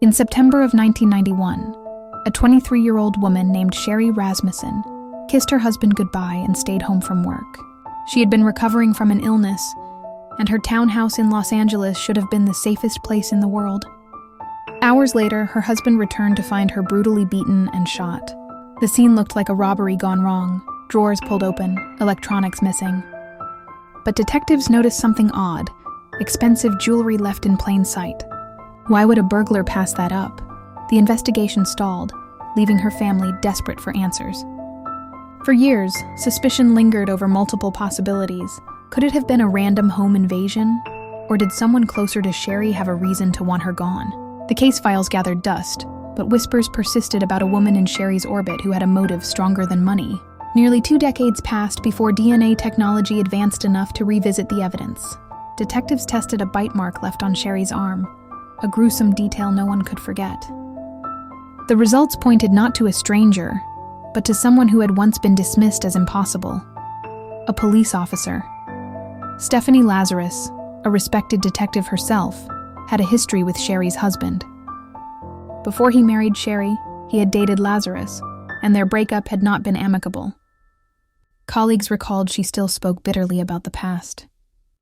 In September of 1991, a 23-year-old woman named Sherri Rasmussen kissed her husband goodbye and stayed home from work. She had been recovering from an illness, and her townhouse in Los Angeles should have been the safest place in the world. Hours later, her husband returned to find her brutally beaten and shot. The scene looked like a robbery gone wrong, drawers pulled open, electronics missing. But detectives noticed something odd: expensive jewelry left in plain sight. Why would a burglar pass that up? The investigation stalled, leaving her family desperate for answers. For years, suspicion lingered over multiple possibilities. Could it have been a random home invasion? Or did someone closer to Sherri have a reason to want her gone? The case files gathered dust, but whispers persisted about a woman in Sherri's orbit who had a motive stronger than money. Nearly 2 decades passed before DNA technology advanced enough to revisit the evidence. Detectives tested a bite mark left on Sherri's arm, a gruesome detail no one could forget. The results pointed not to a stranger, but to someone who had once been dismissed as impossible: a police officer. Stephanie Lazarus, a respected detective herself, had a history with Sherri's husband. Before he married Sherri, he had dated Lazarus, and their breakup had not been amicable. Colleagues recalled she still spoke bitterly about the past.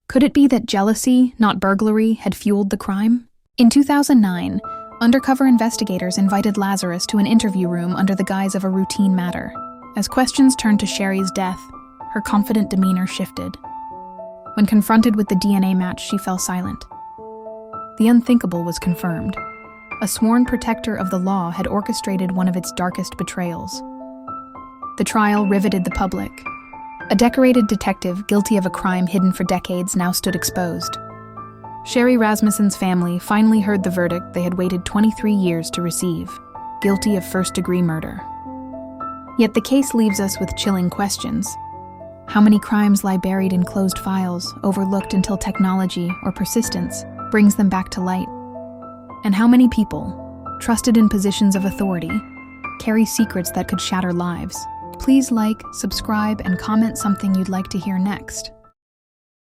Could it be that jealousy, not burglary, had fueled the crime? In 2009, undercover investigators invited Lazarus to an interview room under the guise of a routine matter. As questions turned to Sherri's death, her confident demeanor shifted. When confronted with the DNA match, she fell silent. The unthinkable was confirmed. A sworn protector of the law had orchestrated one of its darkest betrayals. The trial riveted the public. A decorated detective guilty of a crime hidden for decades now stood exposed. Sherri Rasmussen's family finally heard the verdict they had waited 23 years to receive: guilty of first-degree murder. Yet the case leaves us with chilling questions. How many crimes lie buried in closed files, overlooked until technology or persistence brings them back to light? And how many people, trusted in positions of authority, carry secrets that could shatter lives? Please like, subscribe, and comment something you'd like to hear next.